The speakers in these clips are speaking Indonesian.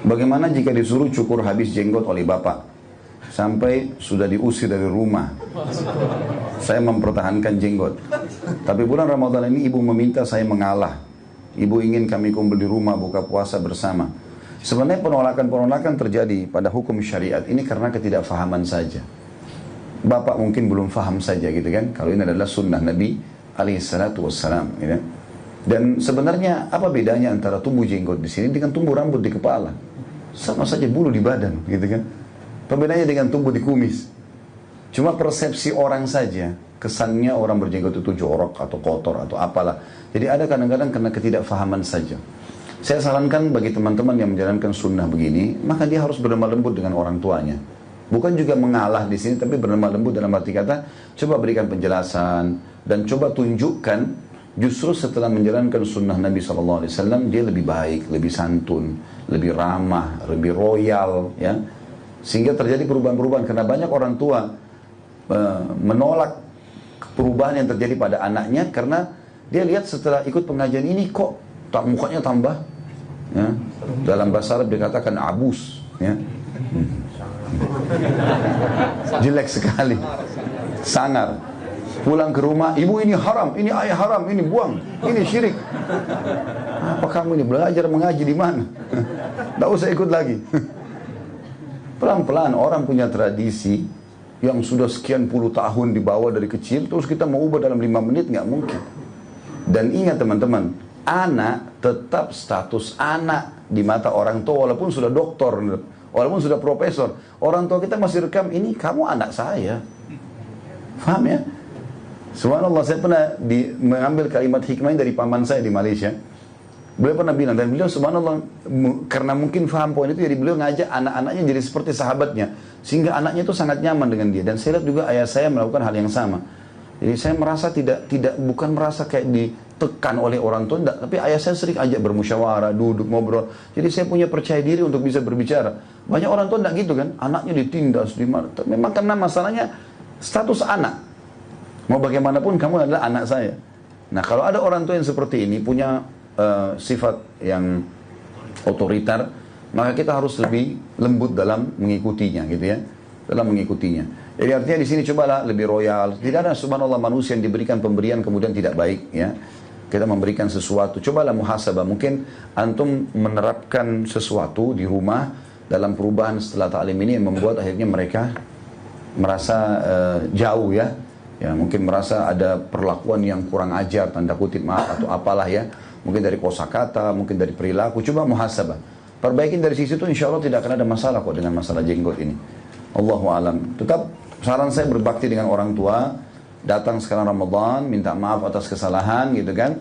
Bagaimana jika disuruh cukur habis jenggot oleh bapak? Sampai sudah diusir dari rumah. Saya mempertahankan jenggot. Tapi bulan Ramadan ini ibu meminta saya mengalah. Ibu ingin kami kumpul di rumah buka puasa bersama. Sebenarnya penolakan-penolakan terjadi pada hukum syariat ini karena ketidakfahaman saja. Bapak mungkin belum faham saja gitu kan. Kalau ini adalah sunnah Nabi alaihissalatu wassalam. Gitu. Dan sebenarnya apa bedanya antara tumbuh jenggot di sini dengan tumbuh rambut di kepala? Sama saja bulu di badan gitu kan. Perbedaannya dengan tumbuh di kumis. Cuma persepsi orang saja, kesannya orang berjenggot itu jorok atau kotor atau apalah. Jadi ada kadang-kadang karena ketidakfahaman saja. Saya sarankan bagi teman-teman yang menjalankan sunnah begini, maka dia harus berlemah lembut dengan orang tuanya. Bukan juga mengalah di sini, tapi berlemah lembut dalam arti kata, coba berikan penjelasan dan coba tunjukkan justru setelah menjalankan sunnah Nabi SAW, dia lebih baik, lebih santun, lebih ramah, lebih royal, ya. Sehingga terjadi perubahan-perubahan karena banyak orang tua menolak perubahan yang terjadi pada anaknya karena dia lihat setelah ikut pengajian ini kok mukanya tambah, ya. Dalam bahasa Arab dikatakan abus, ya. Jelek sekali, sangar. Pulang ke rumah, ibu ini haram, ini ayah haram, ini buang, ini syirik. Apa kamu ini belajar mengaji di mana? Tidak usah ikut lagi. Pelan-pelan orang punya tradisi yang sudah sekian puluh tahun dibawa dari kecil, terus kita mau ubah dalam 5 menit, nggak mungkin. Dan ingat teman-teman, anak tetap status anak di mata orang tua walaupun sudah doktor, walaupun sudah profesor. Orang tua kita masih rekam, ini kamu anak saya. Paham ya? Subhanallah, saya pernah mengambil kalimat hikmah dari paman saya di Malaysia. Beliau pernah bilang, dan beliau subhanallah karena mungkin faham poin itu, jadi beliau ngajak anak-anaknya jadi seperti sahabatnya, sehingga anaknya itu sangat nyaman dengan dia. Dan saya lihat juga ayah saya melakukan hal yang sama. Jadi saya merasa bukan merasa kayak ditekan oleh orang tua, enggak, tapi ayah saya sering ajak bermusyawarah, duduk ngobrol. Jadi saya punya percaya diri untuk bisa berbicara. Banyak orang tua enggak gitu kan, anaknya ditindas, memang karena masalahnya status anak. Mau bagaimanapun kamu adalah anak saya. Nah kalau ada orang tua yang seperti ini punya sifat yang otoriter, maka kita harus lebih lembut dalam mengikutinya, gitu ya, dalam mengikutinya. Jadi artinya di sini cobalah lebih royal. Tidak ada subhanallah manusia yang diberikan pemberian kemudian tidak baik, ya. Kita memberikan sesuatu, cobalah muhasabah. Mungkin antum menerapkan sesuatu di rumah dalam perubahan setelah ta'lim ini yang membuat akhirnya mereka merasa jauh, ya. Ya mungkin merasa ada perlakuan yang kurang ajar, tanda kutip maaf atau apalah, ya. Mungkin dari kosakata, mungkin dari perilaku, coba muhasabah. Perbaikin dari sisi itu, insya Allah tidak akan ada masalah kok dengan masalah jenggot ini. Allahu alam. Tetap saran saya berbakti dengan orang tua, datang sekarang Ramadan, minta maaf atas kesalahan, gitu kan.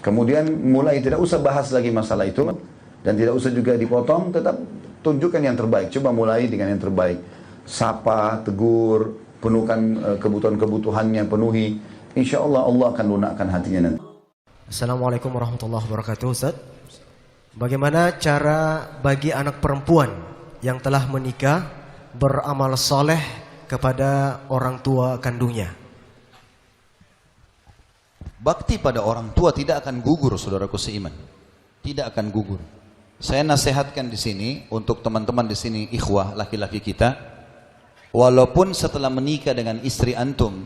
Kemudian mulai tidak usah bahas lagi masalah itu, dan tidak usah juga dipotong, tetap tunjukkan yang terbaik. Coba mulai dengan yang terbaik. Sapa, tegur, penuhkan kebutuhan-kebutuhannya, penuhi. Insya Allah Allah akan lunakkan hatinya nanti. Assalamualaikum warahmatullahi wabarakatuh. Ustaz, bagaimana cara bagi anak perempuan yang telah menikah beramal soleh kepada orang tua kandungnya? Bakti pada orang tua tidak akan gugur, saudaraku seiman. Tidak akan gugur. Saya nasihatkan di sini untuk teman-teman di sini, ikhwah laki-laki kita, walaupun setelah menikah dengan istri antum,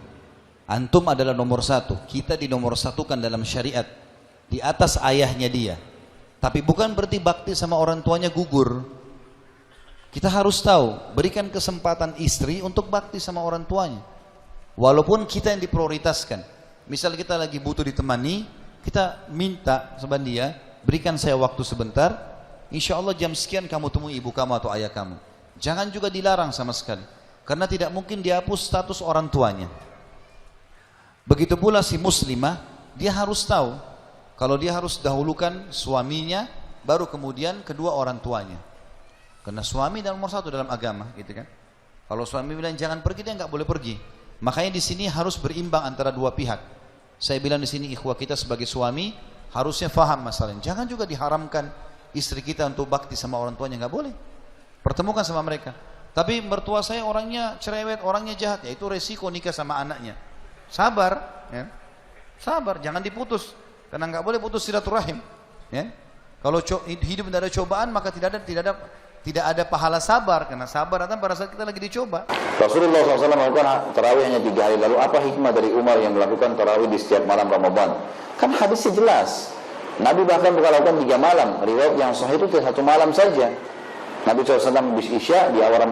antum adalah nomor satu, kita di nomor satukan dalam syariat, di atas ayahnya dia. Tapi bukan berarti bakti sama orang tuanya gugur. Kita harus tahu, berikan kesempatan istri untuk bakti sama orang tuanya. Walaupun kita yang diprioritaskan. Misal kita lagi butuh ditemani, kita minta sama dia, berikan saya waktu sebentar, insya Allah jam sekian kamu temui ibu kamu atau ayah kamu. Jangan juga dilarang sama sekali, karena tidak mungkin dihapus status orang tuanya. Begitu pula si muslimah, dia harus tahu kalau dia harus dahulukan suaminya, baru kemudian kedua orang tuanya. Karena suami nomor satu dalam agama, gitu kan. Kalau suami bilang jangan pergi, dia nggak boleh pergi. Makanya di sini harus berimbang antara dua pihak. Saya bilang di sini ikhwah kita sebagai suami harusnya faham masalahnya. Jangan juga diharamkan istri kita untuk bakti sama orang tuanya, nggak boleh. Pertemukan sama mereka. Tapi mertua saya orangnya cerewet, orangnya jahat, ya itu resiko nikah sama anaknya. Sabar, ya. Sabar, jangan diputus, karena nggak boleh putus silaturahim, ya. Kalau hidup tidak ada cobaan, maka tidak ada pahala sabar, karena sabar datang pada saat kita lagi dicoba. Rasulullah SAW melakukan tarawih hanya 3 hari. Lalu apa hikmah dari Umar yang melakukan tarawih di setiap malam Ramadan? Kan hadisnya jelas. Nabi bahkan melakukan 3 malam. Riwayat yang sahih itu 1 malam saja. Nabi SAW habis Isya di awal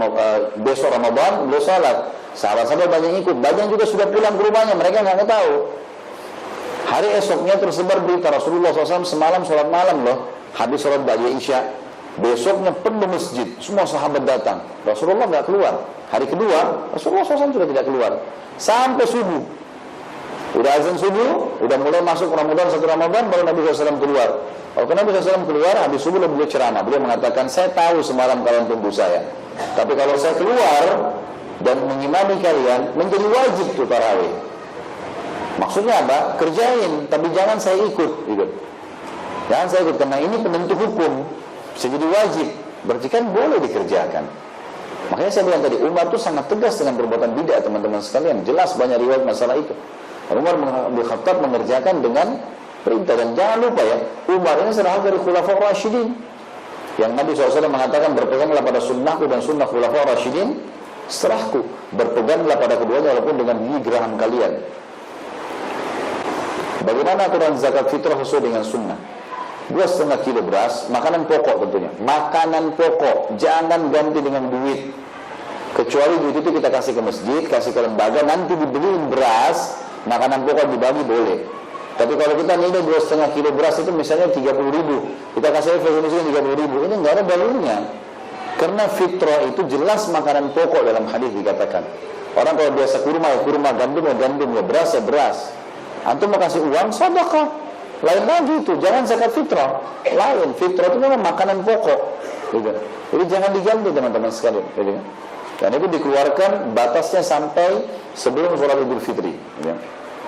besok Ramadan beliau salat. Sahabat-sahabat banyak ikut. Banyak juga sudah pulang ke rumahnya, mereka nggak tahu. Hari esoknya tersebar berita Rasulullah SAW semalam sholat malam loh. Habis sholat ba'da Isya. Besoknya penuh masjid, semua sahabat datang. Rasulullah nggak keluar. Hari kedua, Rasulullah SAW juga tidak keluar. Sampai subuh. Udah azan subuh, udah mulai masuk Ramadan, 1 Ramadan, baru Nabi SAW keluar. Waktu Nabi SAW keluar, habis subuh beliau ceramah. Beliau mengatakan, saya tahu semalam kalian tunggu saya. Tapi kalau saya keluar dan mengimami kalian, menjadi wajib tuh tarawih. Maksudnya apa? Kerjain, tapi jangan saya ikut. Gitu. Jangan saya ikut, karena ini penentu hukum. Bisa jadi wajib, berarti kan boleh dikerjakan. Makanya saya bilang tadi, Umar itu sangat tegas dengan perbuatan bid'ah, teman-teman sekalian. Jelas banyak riwayat masalah itu. Umar bin Khattab mengerjakan dengan perintah. Dan jangan lupa ya, Umar ini salah dari Khulafaur Rasyidin, yang Nabi SAW mengatakan, berpeganglah pada sunnahku dan sunnah Khulafaur Rasyidin setelahku. Berpeganglah pada keduanya walaupun dengan gigi geraham kalian. Bagaimana aturan zakat fitrah sesuai dengan sunnah? 2,5 kilo beras, makanan pokok tentunya. Makanan pokok, jangan ganti dengan duit. Kecuali duit itu kita kasih ke masjid, kasih ke lembaga, nanti dibeliin beras, makanan pokok dibagi boleh. Tapi kalau kita nilai 2,5 kilo beras itu misalnya 30.000, kita kasih ke 30.000, ini nggak ada dalilnya. Karena fitrah itu jelas makanan pokok dalam hadis dikatakan. Orang kalau biasa kurma ya kurma, gandum ya gandum, ya beras ya beras. Antum mau kasih uang, sedekah. Lain lagi itu, jangan zakat fitrah. Lain, fitrah itu memang makanan pokok. Gitu. Jadi jangan diganti teman-teman sekalian. Gitu. Dan itu dikeluarkan batasnya sampai sebelum sholat Idul Fitri. Gitu.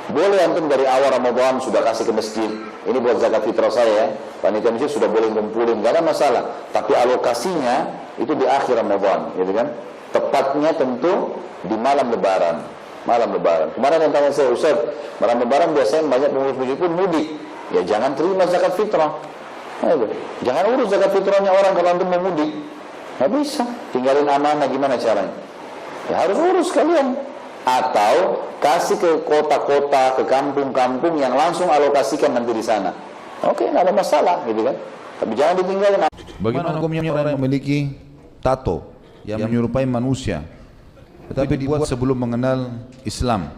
Boleh antum dari awal Ramadan sudah kasih ke masjid. Ini buat zakat fitrah saya ya. Panitia masjid sudah boleh ngumpulin, gak ada masalah. Tapi alokasinya itu di akhir Ramadan. Gitu kan? Tepatnya tentu di malam Lebaran. Malam Lebaran. Kemarin yang tanya saya, Ustaz, malam Lebaran biasanya banyak pengurus masjid pun mudik. Ya jangan terima zakat fitrah. Jangan urus zakat fitrahnya orang kalau antum mau mudik. Nggak bisa. Tinggalin amanah, gimana caranya? Ya harus urus kalian. Atau kasih ke kota-kota, ke kampung-kampung yang langsung alokasikan nanti di sana. Oke, nggak ada masalah, gitu kan? Tapi jangan ditinggalin. Bagaimana hukumnya orang yang memiliki tato yang menyerupai manusia, tetapi dibuat sebelum mengenal Islam?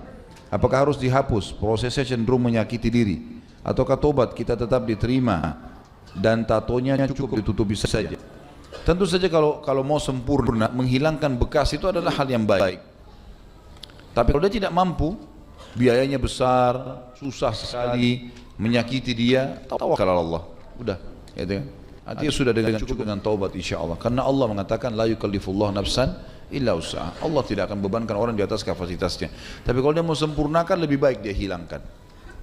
Apakah harus dihapus? Prosesnya cenderung menyakiti diri. Ataukah tobat kita tetap diterima dan tatonya cukup ditutupi saja? Tentu saja kalau mau sempurna, menghilangkan bekas itu adalah hal yang baik. Tapi kalau dia tidak mampu, biayanya besar, susah sekali, menyakiti dia, tawakal Allah. Udah, gitu kan? Artinya sudah dengan cukup dengan taubat insya Allah. Karena Allah mengatakan la yukallifullahu nafsan illa usaha. Allah tidak akan bebankan orang di atas kapasitasnya. Tapi kalau dia mau sempurnakan, lebih baik dia hilangkan.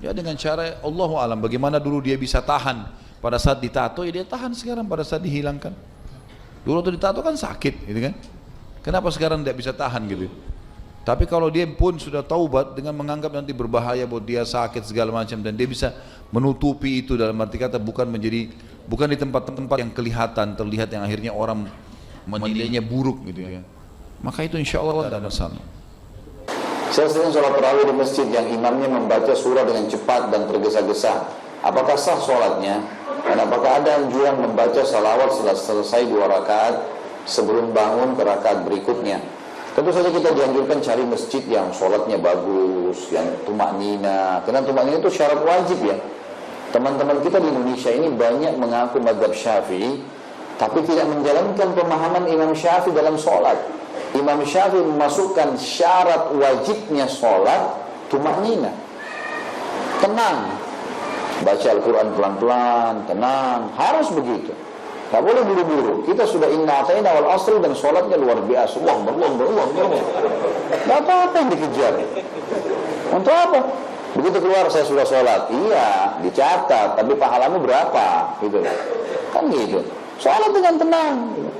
Ya dengan cara Allahu alam, bagaimana dulu dia bisa tahan pada saat ditato, ya dia tahan sekarang pada saat dihilangkan. Dulu waktu ditato kan sakit, gitu kan? Kenapa sekarang tidak bisa tahan gitu? Tapi kalau dia pun sudah taubat dengan menganggap nanti berbahaya buat dia, sakit segala macam, dan dia bisa menutupi itu, dalam arti kata bukan di tempat-tempat yang terlihat yang akhirnya orang menilainya buruk gitu ya. Maka itu insya Allah tidak ada masalah. Saya sering sholat tarawih di masjid yang imamnya membaca surah dengan cepat dan tergesa-gesa. Apakah sah sholatnya? Dan apakah ada anjuran membaca salawat setelah selesai 2 rakaat sebelum bangun ke rakaat berikutnya? Tentu saja kita dianjurkan cari masjid yang sholatnya bagus, yang tumak nina. Karena tumak nina itu syarat wajib ya. Teman-teman kita di Indonesia ini banyak mengaku mazhab Syafi'i, tapi tidak menjalankan pemahaman Imam Syafi'i dalam sholat. Imam Syafi'i memasukkan syarat wajibnya sholat tumak nina. Tenang, baca Al-Quran pelan-pelan, tenang, harus begitu. Tak boleh buru-buru. Kita sudah inna ata'ina wal asri dan sholatnya luar biasa. Allah. Tak apa-apa yang dikejar. Untuk apa? Begitu keluar saya sudah sholat. Iya, dicatat. Tapi pahalamu berapa? Gitu. Kan gitu. Sholat dengan tenang.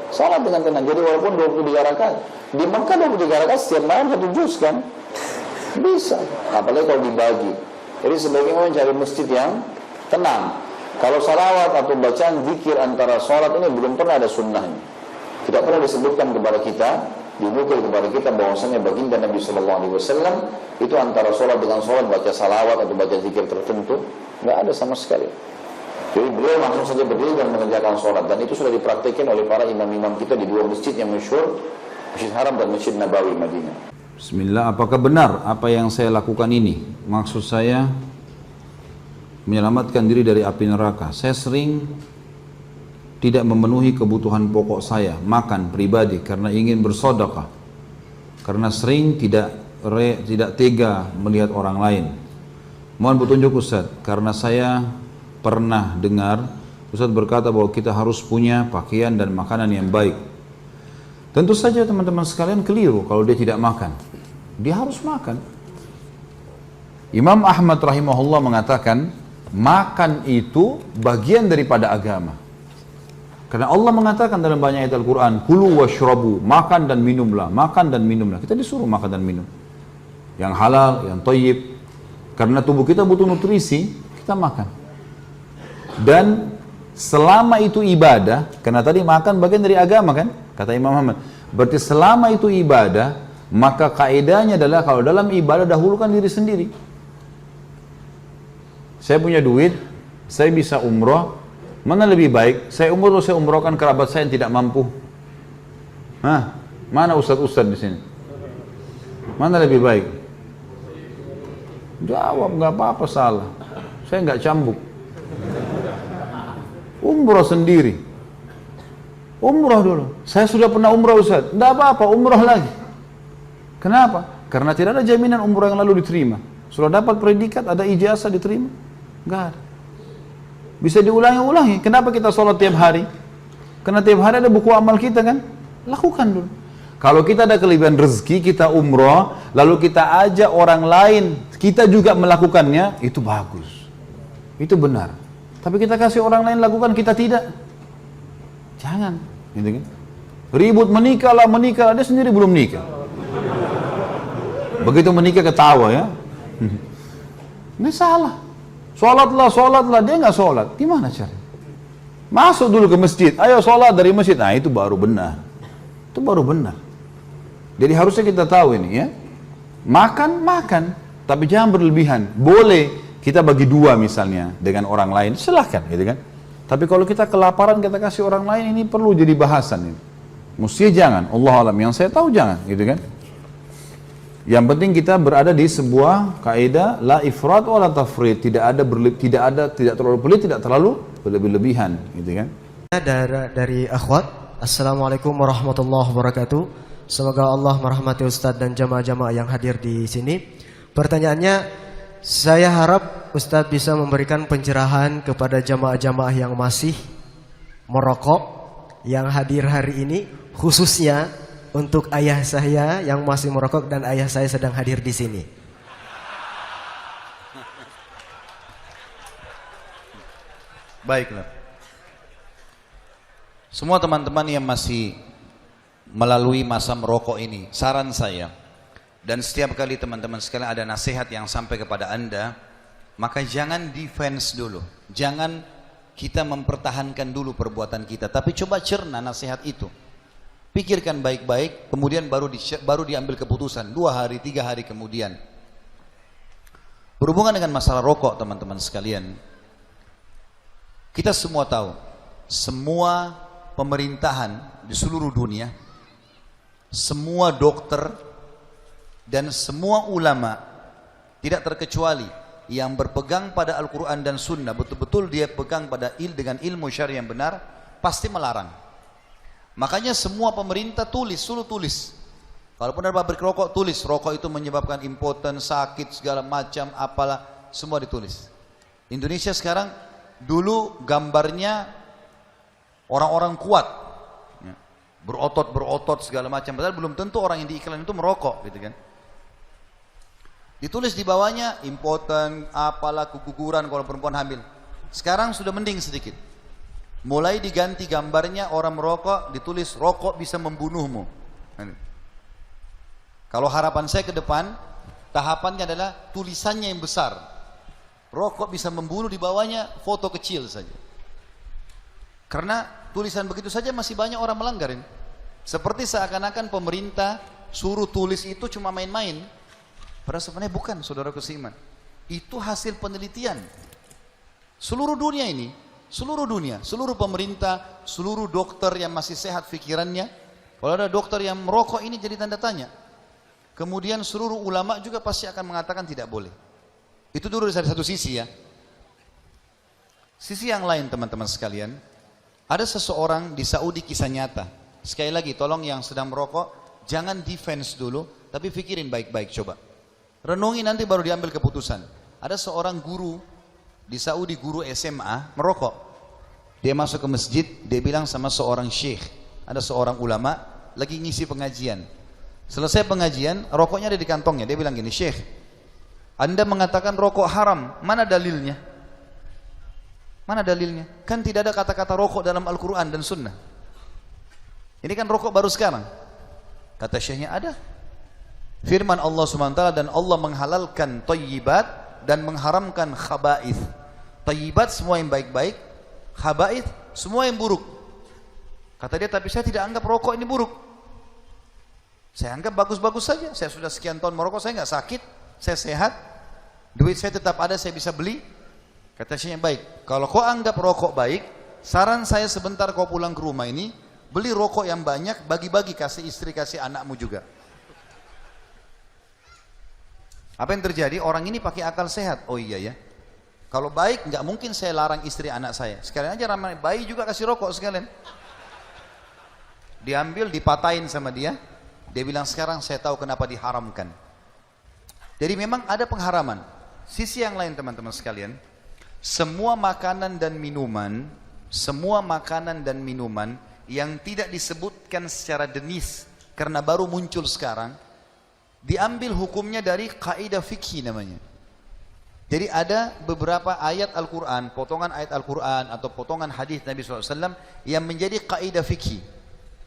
Sholat dengan tenang. Jadi walaupun 23 rakaat. Di Mekah 23 rakaat setiap malam 1 juz kan? Bisa. Apalagi kalau dibagi. Jadi sebaiknya mencari masjid yang tenang. Kalau salawat atau bacaan zikir antara sholat ini belum pernah ada sunnahnya. Tidak pernah disebutkan kepada kita, dinukil kepada kita bahwasanya baginda Nabi SAW itu antara sholat dengan sholat baca salawat atau baca zikir tertentu, nggak ada sama sekali. Jadi beliau langsung saja berdiri dan mengerjakan sholat, dan itu sudah dipraktikkan oleh para imam-imam kita di dua masjid yang masyhur, Masjid Haram dan Masjid Nabawi Madinah. Bismillah, apakah benar apa yang saya lakukan ini? Maksud saya menyelamatkan diri dari api neraka. Saya sering tidak memenuhi kebutuhan pokok saya, makan pribadi karena ingin bersedekah. Karena sering tidak tega melihat orang lain. Mohon petunjuk Ustaz, karena saya pernah dengar Ustaz berkata bahwa kita harus punya pakaian dan makanan yang baik. Tentu saja teman-teman sekalian keliru kalau dia tidak makan. Dia harus makan. Imam Ahmad rahimahullah mengatakan, makan itu bagian daripada agama. Karena Allah mengatakan dalam banyak ayat Al-Quran, kulu washrabu, makan dan minumlah, makan dan minumlah. Kita disuruh makan dan minum. Yang halal, yang thayyib. Karena tubuh kita butuh nutrisi, kita makan. Dan selama itu ibadah, karena tadi makan bagian dari agama kan, kata Imam Ahmad. Berarti selama itu ibadah, maka kaidahnya adalah kalau dalam ibadah dahulukan diri sendiri. Saya punya duit, saya bisa umroh, mana lebih baik? Saya umroh atau saya umrohkan kerabat saya yang tidak mampu? Hah? Mana ustadz-ustadz di sini? Mana lebih baik? Jawab, nggak apa-apa salah. Saya nggak cambuk. Umroh sendiri. Umroh dulu. Saya sudah pernah umroh Ustaz. Tidak apa-apa, umroh lagi. Kenapa? Karena tidak ada jaminan umroh yang lalu diterima. Sudah dapat predikat, ada ijazah diterima? Enggak ada. Bisa diulangi-ulangi. Kenapa kita sholat tiap hari? Karena tiap hari ada buku amal kita kan? Lakukan dulu. Kalau kita ada kelebihan rezeki, kita umroh, lalu kita ajak orang lain, kita juga melakukannya, itu bagus. Itu benar. Tapi kita kasih orang lain lakukan, kita tidak. Jangan, gitu kan? Ribut menikah lah, dia sendiri belum nikah. Begitu menikah ketawa ya. Ini salah. Sholatlah, dia nggak sholat. Gimana caranya? Masuk dulu ke masjid, ayo sholat dari masjid. Nah itu baru benar. Itu baru benar. Jadi harusnya kita tahu ini ya. Makan, tapi jangan berlebihan. Boleh kita bagi dua misalnya dengan orang lain, silahkan gitu kan. Tapi kalau kita kelaparan kita kasih orang lain, ini perlu jadi bahasan ini. Mestinya jangan, Allah alam, yang saya tahu jangan gitu kan. Yang penting kita berada di sebuah kaidah la ifrat wa la tafrit, tidak terlalu pelit, tidak terlalu berlebihan gitu kan. Dari akhwat, Assalamualaikum warahmatullahi wabarakatuh. Semoga Allah merahmati Ustadz dan jamaah-jamaah yang hadir di sini. Pertanyaannya, saya harap Ustadz bisa memberikan pencerahan kepada jamaah-jamaah yang masih merokok yang hadir hari ini, khususnya untuk ayah saya yang masih merokok dan ayah saya sedang hadir di sini. Baiklah. Semua teman-teman yang masih melalui masa merokok ini, saran saya, dan setiap kali teman-teman sekalian ada nasihat yang sampai kepada Anda, maka jangan defense dulu. Jangan kita mempertahankan dulu perbuatan kita, tapi coba cerna nasihat itu. Pikirkan baik-baik, kemudian baru diambil keputusan 2 hari, 3 hari kemudian. Berhubungan dengan masalah rokok teman-teman sekalian, kita semua tahu, semua pemerintahan di seluruh dunia, semua dokter dan semua ulama, tidak terkecuali yang berpegang pada Al-Quran dan Sunnah, betul-betul dia pegang pada dengan ilmu syariah yang benar, pasti melarang. Makanya semua pemerintah suruh tulis. Kalaupun ada pabrik rokok, tulis rokok itu menyebabkan impoten, sakit, segala macam, apalah, semua ditulis. Indonesia sekarang, dulu gambarnya orang-orang kuat, ya, berotot segala macam, padahal belum tentu orang yang di iklan itu merokok, gitu kan. Ditulis di bawahnya impoten, apalah, keguguran kalau perempuan hamil. Sekarang sudah mending sedikit. Mulai diganti gambarnya orang merokok, ditulis rokok bisa membunuhmu. Kalau harapan saya ke depan, tahapannya adalah tulisannya yang besar. rokok bisa membunuh, di bawahnya foto kecil saja. Karena tulisan begitu saja masih banyak orang melanggarin. Seperti seakan-akan pemerintah suruh tulis itu cuma main-main. Padahal sebenarnya bukan, saudaraku seiman. Itu hasil penelitian. Seluruh dunia ini, seluruh dunia, seluruh pemerintah, seluruh dokter yang masih sehat pikirannya, kalau ada dokter yang merokok ini jadi tanda tanya. Kemudian seluruh ulama juga pasti akan mengatakan tidak boleh. Itu dulu dari satu sisi ya. Sisi yang lain teman-teman sekalian, ada seseorang di Saudi, kisah nyata. Sekali lagi tolong yang sedang merokok, jangan defense dulu, tapi pikirin baik-baik coba. Renungi nanti baru diambil keputusan. Ada seorang guru di Saudi, guru SMA, merokok. Dia masuk ke masjid, dia bilang sama seorang syekh, ada seorang ulama, lagi ngisi pengajian. Selesai pengajian, rokoknya ada di kantongnya. Dia bilang gini, syekh, Anda mengatakan rokok haram, mana dalilnya? Mana dalilnya? Kan tidak ada kata-kata rokok dalam Al-Quran dan Sunnah. Ini kan rokok baru sekarang. Kata syekhnya, ada. Firman Allah SWT, dan Allah menghalalkan thayyibat dan mengharamkan khaba'ith. Thayyibat semua yang baik-baik, khaba'ith semua yang buruk. Kata dia, tapi saya tidak anggap rokok ini buruk. Saya anggap bagus-bagus saja. Saya sudah sekian tahun merokok, saya nggak sakit, saya sehat, duit saya tetap ada, saya bisa beli. Kata syekhnya, baik. Kalau kau anggap rokok baik, saran saya sebentar kau pulang ke rumah ini, beli rokok yang banyak, bagi-bagi, kasih istri, kasih anakmu juga. Apa yang terjadi? Orang ini pakai akal sehat. Oh iya ya, kalau baik nggak mungkin saya larang istri anak saya. Sekalian aja ramai bayi juga kasih rokok sekalian. Diambil, dipatahin sama dia. Dia bilang, sekarang saya tahu kenapa diharamkan. Jadi memang ada pengharaman. Sisi yang lain teman-teman sekalian, semua makanan dan minuman yang tidak disebutkan secara denis karena baru muncul sekarang, diambil hukumnya dari kaidah fikih namanya. Jadi ada beberapa ayat Al-Quran, potongan ayat Al-Quran atau potongan hadis Nabi SAW yang menjadi kaidah fikih.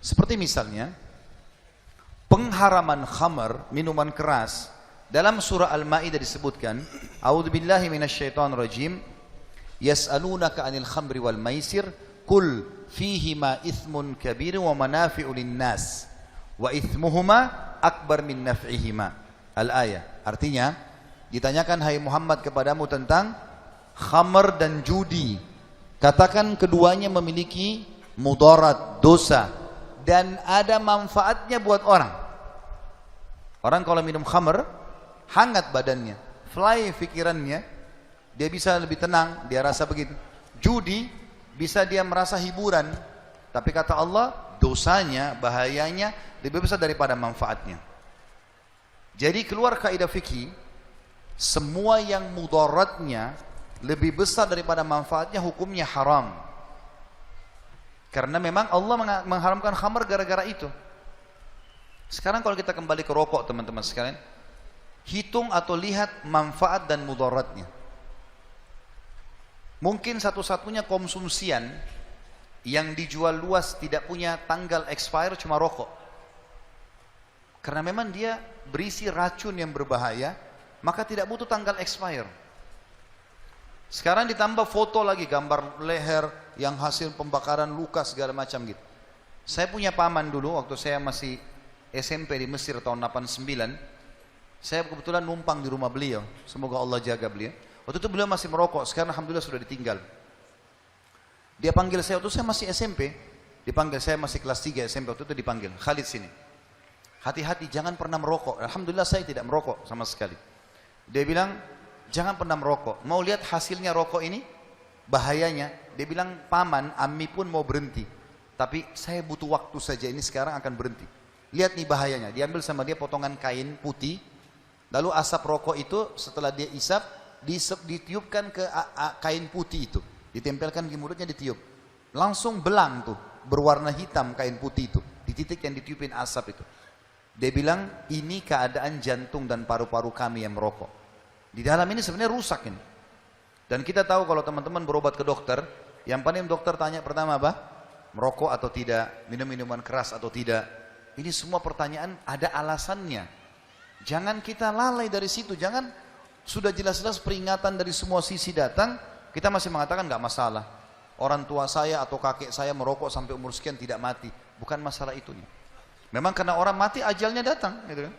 Seperti misalnya pengharaman khamar, minuman keras. Dalam surah Al-Ma'idah disebutkan, A'udzubillahi minasyaitonirrajim, yas'alunaka 'anil khamri wal maisir, qul fihima ithmun kabir wa manafi'u linnas wa ithmuhuma akbar min naf'ihima. Al-ayah. Artinya, ditanyakan hai Muhammad kepadamu tentang khamar dan judi. Katakan keduanya memiliki mudarat, dosa, dan ada manfaatnya buat orang. Orang kalau minum khamar, hangat badannya, fly pikirannya, dia bisa lebih tenang, dia rasa begitu. Judi, bisa dia merasa hiburan, tapi kata Allah, dosanya, bahayanya lebih besar daripada manfaatnya. Jadi keluar kaidah fikih, semua yang mudaratnya lebih besar daripada manfaatnya, hukumnya haram. Karena memang Allah mengharamkan khamar gara-gara itu. Sekarang kalau kita kembali ke rokok teman-teman sekalian, hitung atau lihat manfaat dan mudaratnya. Mungkin satu-satunya konsumsian yang dijual luas tidak punya tanggal expire cuma rokok. Karena memang dia berisi racun yang berbahaya, maka tidak butuh tanggal expire. Sekarang ditambah foto lagi, gambar leher yang hasil pembakaran luka segala macam gitu. Saya punya paman dulu waktu saya masih SMP di Mesir tahun 89. Saya kebetulan numpang di rumah beliau, semoga Allah jaga beliau. Waktu itu beliau masih merokok, sekarang alhamdulillah sudah ditinggal. Dia panggil saya waktu saya masih SMP, dipanggil, saya masih kelas 3 SMP waktu itu, dipanggil, Khalid sini. Hati-hati jangan pernah merokok. Alhamdulillah saya tidak merokok sama sekali. Dia bilang, jangan pernah merokok. Mau lihat hasilnya rokok ini? Bahayanya. Dia bilang, paman, ammi pun mau berhenti. Tapi saya butuh waktu saja, ini sekarang akan berhenti. Lihat nih bahayanya. Diambil sama dia potongan kain putih. Lalu asap rokok itu setelah dia isap, ditiupkan ke kain putih itu. Ditempelkan di mulutnya, ditiup. Langsung belang tuh, berwarna hitam kain putih itu. Di titik yang ditiupin asap itu. Dia bilang, ini keadaan jantung dan paru-paru kami yang merokok. Di dalam ini sebenarnya rusak ini. Dan kita tahu kalau teman-teman berobat ke dokter, yang paling dokter tanya pertama apa? Merokok atau tidak? Minum minuman keras atau tidak? Ini semua pertanyaan ada alasannya. Jangan kita lalai dari situ. Jangan Sudah jelas-jelas peringatan dari semua sisi datang, kita masih mengatakan nggak masalah. Orang tua saya atau kakek saya merokok sampai umur sekian tidak mati. Bukan masalah itunya. Memang karena orang mati ajalnya datang, gitu kan.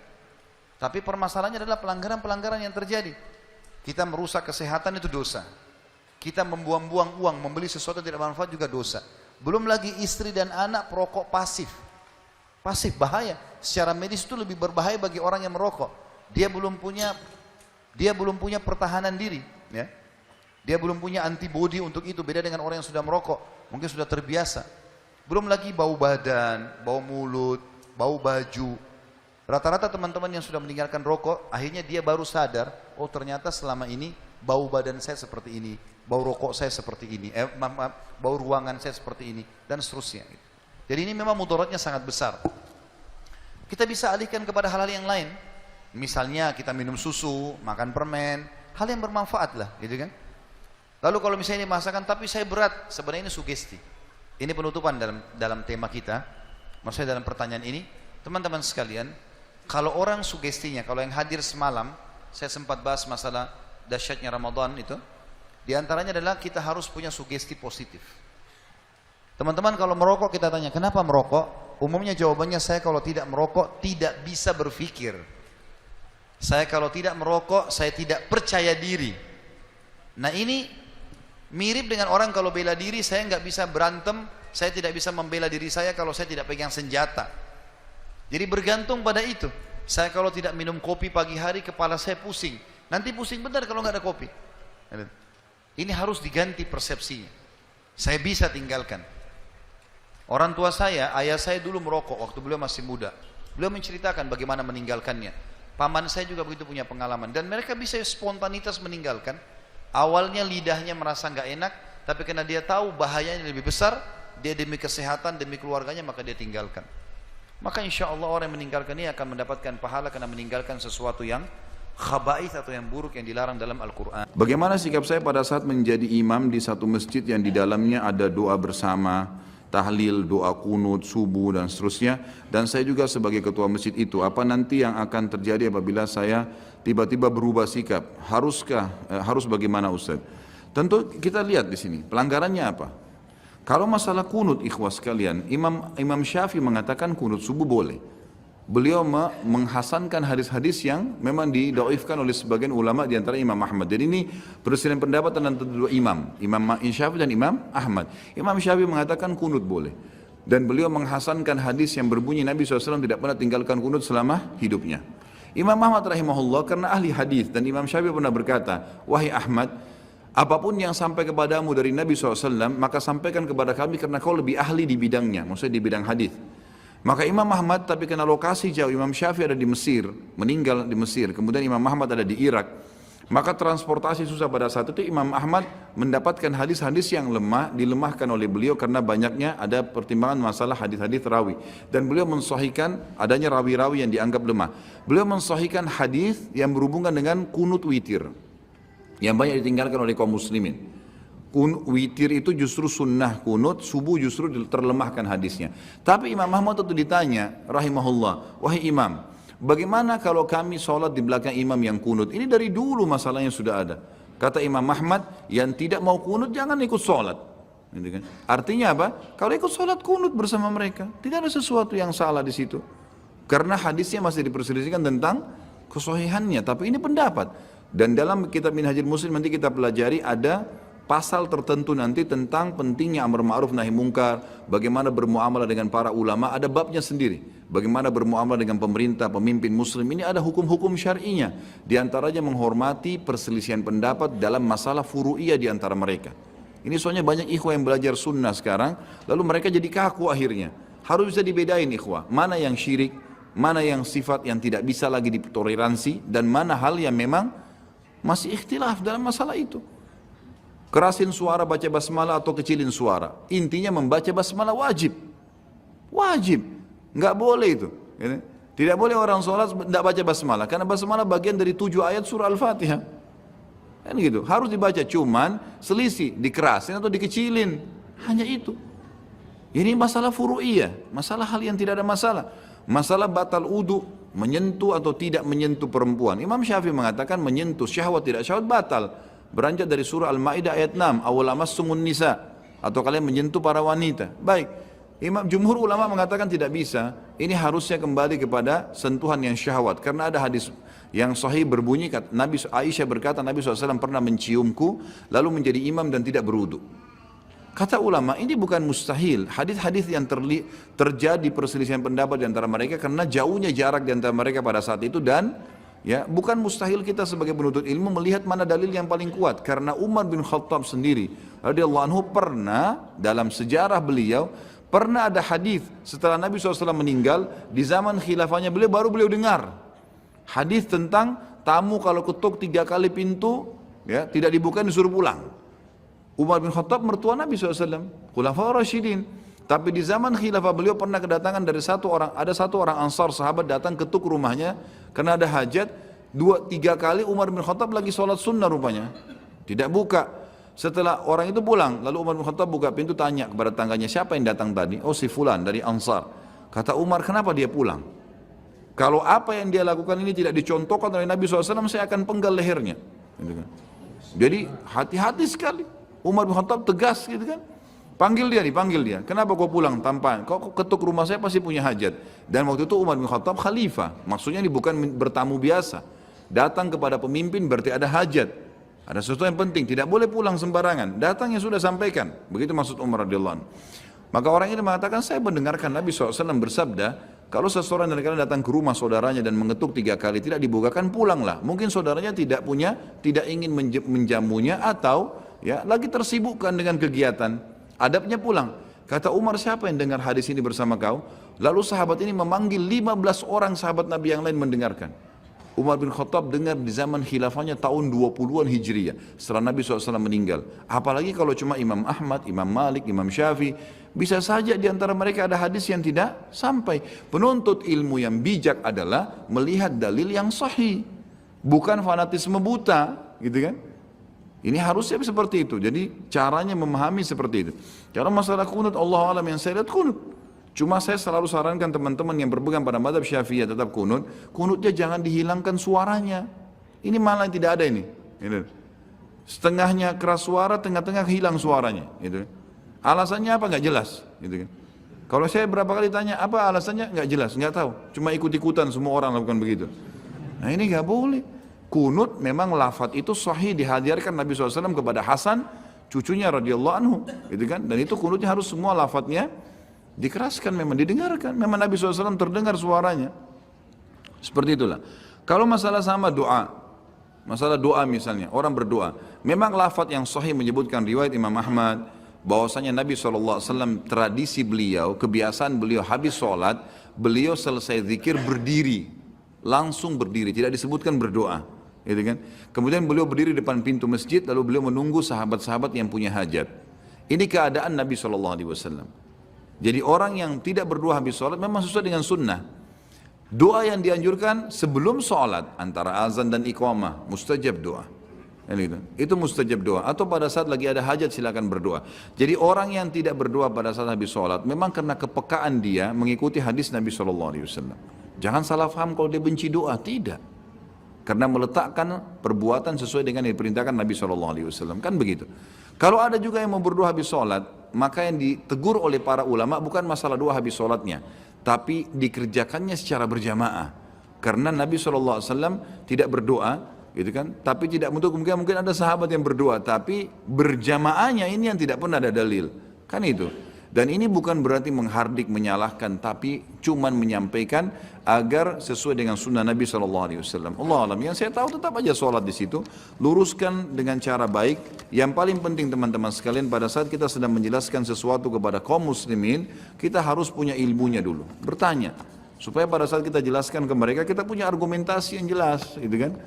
Tapi permasalahannya adalah pelanggaran-pelanggaran yang terjadi. Kita merusak kesehatan itu dosa. Kita membuang-buang uang, membeli sesuatu yang tidak bermanfaat juga dosa. Belum lagi istri dan anak perokok pasif. Pasif bahaya. Secara medis itu lebih berbahaya bagi orang yang merokok. Dia belum punya pertahanan diri, ya. Dia belum punya antibodi untuk itu, beda dengan orang yang sudah merokok, mungkin sudah terbiasa. Belum lagi bau badan, bau mulut, bau baju. Rata-rata teman-teman yang sudah meninggalkan rokok, akhirnya dia baru sadar, oh ternyata selama ini bau badan saya seperti ini, bau rokok saya seperti ini, bau ruangan saya seperti ini, dan seterusnya. Jadi ini memang mudaratnya sangat besar. Kita bisa alihkan kepada hal-hal yang lain. Misalnya kita minum susu, makan permen, hal yang bermanfaat lah, gitu kan. Lalu kalau misalnya ini masakan, tapi saya berat, sebenarnya ini sugesti. Ini penutupan dalam tema kita. Maksudnya dalam pertanyaan ini, teman-teman sekalian, kalau orang sugestinya, kalau yang hadir semalam, saya sempat bahas masalah dahsyatnya Ramadan itu, diantaranya adalah kita harus punya sugesti positif. Teman-teman kalau merokok kita tanya, kenapa merokok? Umumnya jawabannya, saya kalau tidak merokok tidak bisa berpikir. Saya kalau tidak merokok, saya tidak percaya diri. Nah ini mirip dengan orang kalau bela diri, saya nggak bisa berantem, saya tidak bisa membela diri saya kalau saya tidak pegang senjata. Jadi bergantung pada itu. Saya kalau tidak minum kopi pagi hari, kepala saya pusing. Nanti pusing benar kalau nggak ada kopi. Ini harus diganti persepsinya. Saya bisa tinggalkan. Orang tua saya, ayah saya dulu merokok waktu beliau masih muda. Beliau menceritakan bagaimana meninggalkannya. Paman saya juga begitu punya pengalaman. Dan mereka bisa spontanitas meninggalkan. Awalnya lidahnya merasa nggak enak, tapi karena dia tahu bahayanya lebih besar, dia demi kesehatan, demi keluarganya, maka dia tinggalkan. Maka insya Allah orang yang meninggalkan ini akan mendapatkan pahala karena meninggalkan sesuatu yang khaba'ith atau yang buruk yang dilarang dalam Al-Quran. Bagaimana sikap saya pada saat menjadi imam di satu masjid yang di dalamnya ada doa bersama, tahlil, doa kunut, subuh dan seterusnya, dan saya juga sebagai ketua masjid itu, apa nanti yang akan terjadi apabila saya tiba-tiba berubah sikap? Harus bagaimana Ustaz? Tentu kita lihat di sini pelanggarannya apa. Kalau masalah kunut ikhwas sekalian, Imam Syafi'i mengatakan kunut subuh boleh. Beliau menghasankan hadis-hadis yang memang didaifkan oleh sebagian ulama di antara Imam Ahmad. Jadi ini perselisihan pendapat antara dua imam, Imam Syafi'i dan Imam Ahmad. Imam Syafi'i mengatakan kunut boleh. Dan beliau menghasankan hadis yang berbunyi Nabi SAW tidak pernah tinggalkan kunut selama hidupnya. Imam Ahmad rahimahullah karena ahli hadis dan Imam Syafi'i pernah berkata, wahai Ahmad, apapun yang sampai kepadamu dari Nabi SAW, maka sampaikan kepada kami karena kau lebih ahli di bidangnya, maksudnya di bidang hadis. Maka Imam Ahmad tapi kena lokasi jauh, Imam Syafi'i ada di Mesir, meninggal di Mesir, kemudian Imam Ahmad ada di Irak, maka transportasi susah. Pada saat itu Imam Ahmad mendapatkan hadis-hadis yang lemah, dilemahkan oleh beliau karena banyaknya ada pertimbangan masalah hadis-hadis rawi, dan beliau mensahihkan adanya rawi-rawi yang dianggap lemah. Beliau mensahihkan hadis yang berhubungan dengan kunut witir yang banyak ditinggalkan oleh kaum muslimin. Witir itu justru sunnah kunut, subuh justru terlemahkan hadisnya. Tapi Imam Ahmad itu ditanya, rahimahullah, wahai imam, bagaimana kalau kami sholat di belakang imam yang kunut? Ini dari dulu masalahnya sudah ada. Kata Imam Ahmad, yang tidak mau kunut jangan ikut sholat. Gitu kan? Artinya apa? Kalau ikut sholat kunut bersama mereka, tidak ada sesuatu yang salah di situ. Karena hadisnya masih diperselisihkan tentang kesahihannya. Tapi ini pendapat. Dan dalam kitab Minhajul Muslim nanti kita pelajari ada pasal tertentu nanti tentang pentingnya amar ma'ruf nahi mungkar, bagaimana bermuamalah dengan para ulama, ada babnya sendiri. Bagaimana bermuamalah dengan pemerintah, pemimpin muslim, ini ada hukum-hukum syar'inya. Di antaranya menghormati perselisihan pendapat dalam masalah furu'iyah di antara mereka. Ini soalnya banyak ikhwah yang belajar sunnah sekarang, lalu mereka jadi kaku akhirnya. Harus bisa dibedain ikhwah, mana yang syirik, mana yang sifat yang tidak bisa lagi ditoleransi, dan mana hal yang memang masih ikhtilaf dalam masalah itu. Kerasin suara baca basmalah atau kecilin suara, intinya membaca basmalah wajib, nggak boleh itu. Tidak boleh orang sholat tidak baca basmalah, karena basmalah bagian dari 7 ayat surah Al-Fatihah, kan gitu. Harus dibaca, cuman selisih dikerasin atau dikecilin, hanya itu. Ini masalah furu'iyah, masalah hal yang tidak ada masalah. Masalah batal wudu, menyentuh atau tidak menyentuh perempuan. Imam Syafi'i mengatakan menyentuh syahwat tidak syahwat batal. Beranjak dari surah Al-Maidah ayat 6, awal amassumun nisa, atau kalian menyentuh para wanita. Baik, jumhur ulama mengatakan tidak bisa. Ini harusnya kembali kepada sentuhan yang syahwat, karena ada hadis yang sahih berbunyi, Nabi Aisyah berkata Nabi SAW pernah menciumku lalu menjadi imam dan tidak berwudu. Kata ulama, ini bukan mustahil. Hadis-hadis yang terjadi perselisihan pendapat di antara mereka karena jauhnya jarak di antara mereka pada saat itu, dan ya bukan mustahil kita sebagai penuntut ilmu melihat mana dalil yang paling kuat. Karena Umar bin Khattab sendiri radhiyallahu anhu pernah, dalam sejarah beliau pernah ada hadis setelah Nabi SAW meninggal, di zaman khilafahnya beliau baru beliau dengar hadis tentang tamu kalau ketuk 3 kali pintu ya tidak dibuka disuruh pulang. Umar bin Khattab mertua Nabi SAW, Khulafaur Rasyidin. Tapi di zaman khilafah beliau pernah kedatangan dari ada satu orang Ansar sahabat datang ketuk rumahnya karena ada hajat. 2-3 kali Umar bin Khattab lagi sholat sunnah rupanya, tidak buka. Setelah orang itu pulang, lalu Umar bin Khattab buka pintu, tanya kepada tangganya, siapa yang datang tadi? Oh si fulan dari Ansar. Kata Umar, kenapa dia pulang? Kalau apa yang dia lakukan ini tidak dicontohkan oleh Nabi SAW, saya akan penggal lehernya. Jadi hati-hati sekali. Umar bin Khattab tegas gitu kan. Panggil dia. Kenapa kau pulang tanpa? Kau ketuk rumah saya pasti punya hajat. Dan waktu itu Umar bin Khattab khalifah. Maksudnya ini bukan bertamu biasa. Datang kepada pemimpin berarti ada hajat. Ada sesuatu yang penting. Tidak boleh pulang sembarangan. Datang yang sudah sampaikan. Begitu maksud Umar radhiyallahu anhu. Maka orang ini mengatakan, saya mendengarkan Nabi SAW bersabda, kalau seseorang dari kalian datang ke rumah saudaranya dan mengetuk 3 kali tidak dibukakan, pulanglah. Mungkin saudaranya tidak ingin menjamunya, atau ya lagi tersibukkan dengan kegiatan, adabnya pulang. Kata Umar, siapa yang dengar hadis ini bersama kau? Lalu sahabat ini memanggil 15 orang sahabat Nabi yang lain mendengarkan. Umar bin Khattab dengar di zaman khilafahnya tahun 20-an Hijriyah setelah Nabi SAW meninggal. Apalagi kalau cuma Imam Ahmad, Imam Malik, Imam Syafi'i, bisa saja di antara mereka ada hadis yang tidak sampai. Penuntut ilmu yang bijak adalah melihat dalil yang sahih, bukan fanatisme buta, gitu kan? Ini harusnya seperti itu. Jadi caranya memahami seperti itu. Kalau masalah kunut, Allah alam, yang saya lihat kunut. Cuma saya selalu sarankan teman-teman yang berpegang pada mazhab Syafi'iyah tetap kunut. Kunutnya jangan dihilangkan suaranya. Ini malah tidak ada ini. Gitu. Setengahnya keras suara, tengah-tengah hilang suaranya. Gitu. Alasannya apa? Nggak jelas. Gitu. Kalau saya berapa kali tanya apa alasannya, nggak jelas, nggak tahu. Cuma ikut-ikutan semua orang lakukan begitu. Nah ini nggak boleh. Kunut memang lafaz itu sahih dihadirkan Nabi SAW kepada Hasan, cucunya radhiyallahu anhu, gitu kan? Dan itu kunutnya harus semua lafaznya dikeraskan, memang didengarkan. Memang Nabi SAW terdengar suaranya. Seperti itulah. Kalau masalah sama doa, masalah doa misalnya, orang berdoa, memang lafaz yang sahih menyebutkan riwayat Imam Ahmad, bahwasanya Nabi SAW tradisi beliau, kebiasaan beliau habis sholat, beliau selesai zikir berdiri, langsung berdiri, tidak disebutkan berdoa. Gitu kan? Kemudian beliau berdiri depan pintu masjid, lalu beliau menunggu sahabat-sahabat yang punya hajat. Ini keadaan Nabi SAW. Jadi orang yang tidak berdoa habis sholat memang sesuai dengan sunnah. Doa yang dianjurkan sebelum sholat antara azan dan iqamah, mustajab doa. Itu mustajab doa. Atau pada saat lagi ada hajat silakan berdoa. Jadi orang yang tidak berdoa pada saat habis sholat memang karena kepekaan dia mengikuti hadis Nabi SAW. Jangan salah faham kalau dia benci doa, tidak. Karena meletakkan perbuatan sesuai dengan yang diperintahkan Nabi SAW. Kan begitu. Kalau ada juga yang mau berdoa habis sholat, maka yang ditegur oleh para ulama bukan masalah doa habis sholatnya, tapi dikerjakannya secara berjamaah. Karena Nabi SAW tidak berdoa, gitu kan? Tapi tidak untuk mungkin ada sahabat yang berdoa, tapi berjamaahnya ini yang tidak pernah ada dalil. Kan itu. Dan ini bukan berarti menghardik, menyalahkan, tapi cuman menyampaikan agar sesuai dengan sunnah Nabi SAW. Allah alam, yang saya tahu tetap aja sholat di situ, luruskan dengan cara baik. Yang paling penting teman-teman sekalian, pada saat kita sedang menjelaskan sesuatu kepada kaum muslimin, kita harus punya ilmunya dulu, bertanya, supaya pada saat kita jelaskan ke mereka, kita punya argumentasi yang jelas, gitu kan?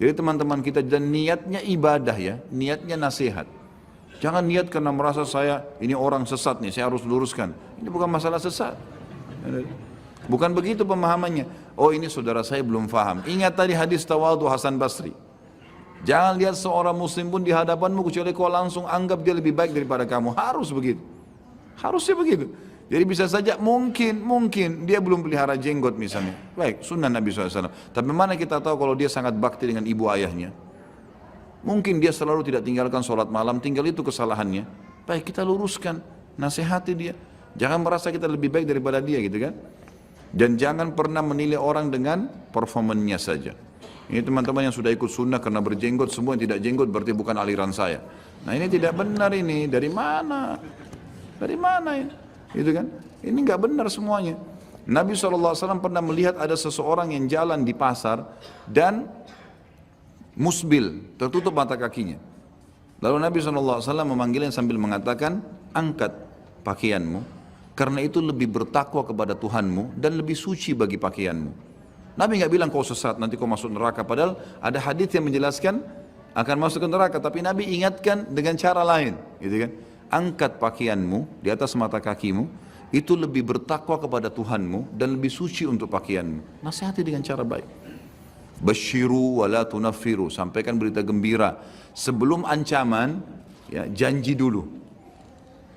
Jadi teman-teman kita, dan niatnya ibadah ya, niatnya nasihat. Jangan niat karena merasa saya ini orang sesat nih, saya harus luruskan. Ini bukan masalah sesat. Bukan begitu pemahamannya. Oh ini saudara saya belum paham. Ingat tadi hadis tawadhu Hasan Basri. Jangan lihat seorang muslim pun di hadapanmu kecuali kau langsung anggap dia lebih baik daripada kamu. Harus begitu. Harusnya begitu. Jadi bisa saja mungkin dia belum pelihara jenggot misalnya. Baik, sunnah Nabi SAW. Tapi mana kita tahu kalau dia sangat bakti dengan ibu ayahnya. Mungkin dia selalu tidak tinggalkan sholat malam, tinggal itu kesalahannya. Baik, kita luruskan, nasihati dia. Jangan merasa kita lebih baik daripada dia gitu kan. Dan jangan pernah menilai orang dengan performanya saja. Ini teman-teman yang sudah ikut sunnah karena berjenggot, semua yang tidak jenggot berarti bukan aliran saya. Nah ini tidak benar ini, dari mana? Dari mana ini? Gitu kan? Ini nggak benar semuanya. Nabi SAW pernah melihat ada seseorang yang jalan di pasar dan musbil, tertutup mata kakinya. Lalu Nabi SAW memanggilnya sambil mengatakan, angkat pakaianmu, karena itu lebih bertakwa kepada Tuhanmu dan lebih suci bagi pakaianmu. Nabi nggak bilang kau sesat, nanti kau masuk neraka. Padahal ada hadis yang menjelaskan akan masuk ke neraka, tapi Nabi ingatkan dengan cara lain, gitu kan? Angkat pakaianmu di atas mata kakimu, itu lebih bertakwa kepada Tuhanmu dan lebih suci untuk pakaianmu. Nasihati dengan cara baik. Basyiru wa la tunaffiru, sampaikan berita gembira. Sebelum ancaman, ya, janji dulu.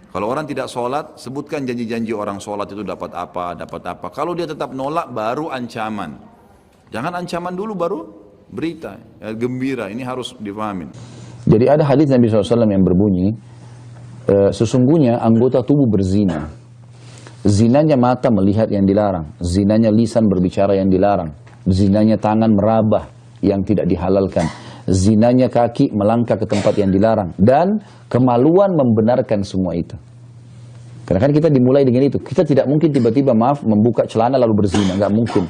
Kalau orang tidak sholat, sebutkan janji-janji orang sholat itu dapat apa, dapat apa. Kalau dia tetap nolak, baru ancaman. Jangan ancaman dulu, baru berita, ya, gembira. Ini harus dipahamin. Jadi ada hadis Nabi SAW yang berbunyi, sesungguhnya anggota tubuh berzina. Zinanya mata melihat yang dilarang, zinanya lisan berbicara yang dilarang, zinanya tangan meraba yang tidak dihalalkan, zinanya kaki melangkah ke tempat yang dilarang, dan kemaluan membenarkan semua itu. Karena kan kita dimulai dengan itu. Kita tidak mungkin tiba-tiba membuka celana lalu berzina, nggak mungkin.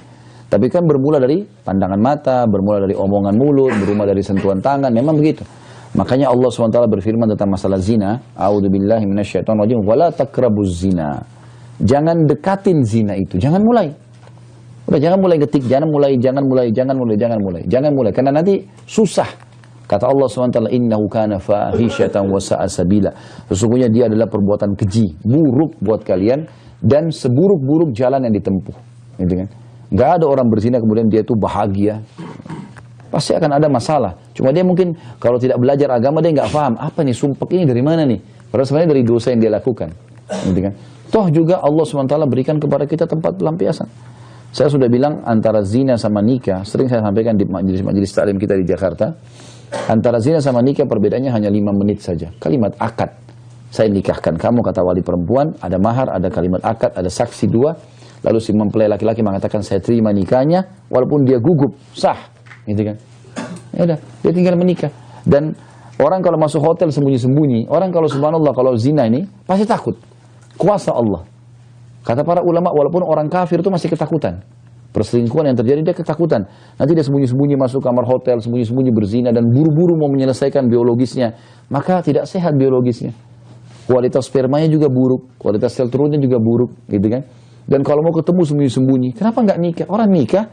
Tapi kan bermula dari pandangan mata, bermula dari omongan mulut, bermula dari sentuhan tangan, memang begitu. Makanya Allah SWT berfirman tentang masalah zina, a'udzubillahi minasyaitonirrajim, wala taqrabuz zina. Jangan dekatin zina itu, jangan mulai. Udah jangan mulai ketik, jangan mulai. Karena nanti susah. Kata Allah SWT, innahu kana fahisyatan wa sa'a sabila. Sesungguhnya dia adalah perbuatan keji, buruk buat kalian, dan seburuk-buruk jalan yang ditempuh. Gitu kan? Gak ada orang berzina kemudian dia itu bahagia. Pasti akan ada masalah. Cuma dia mungkin kalau tidak belajar agama dia nggak paham apa nih sumpek ini dari mana nih. Padahal sebenarnya dari dosa yang dia lakukan. Gitu kan? Toh juga Allah SWT berikan kepada kita tempat pelampiasan. Saya sudah bilang antara zina sama nikah, sering saya sampaikan di majelis taklim kita di Jakarta. Antara zina sama nikah perbedaannya hanya 5 menit saja. Kalimat akad. Saya nikahkan kamu, kata wali perempuan, ada mahar, ada kalimat akad, ada saksi 2. Lalu si mempelai laki-laki mengatakan saya terima nikahnya, walaupun dia gugup, sah. Gitu kan? Ya udah, dia tinggal menikah. Dan orang kalau masuk hotel sembunyi-sembunyi, orang kalau subhanallah kalau zina ini pasti takut. Kuasa Allah. Kata para ulama, walaupun orang kafir itu masih ketakutan. Perselingkuhan yang terjadi dia ketakutan. Nanti dia sembunyi-sembunyi masuk kamar hotel, sembunyi-sembunyi berzina dan buru-buru mau menyelesaikan biologisnya, maka tidak sehat biologisnya. Kualitas spermanya juga buruk, kualitas sel telurnya juga buruk, gitu kan? Dan kalau mau ketemu sembunyi-sembunyi, kenapa nggak nikah? Orang nikah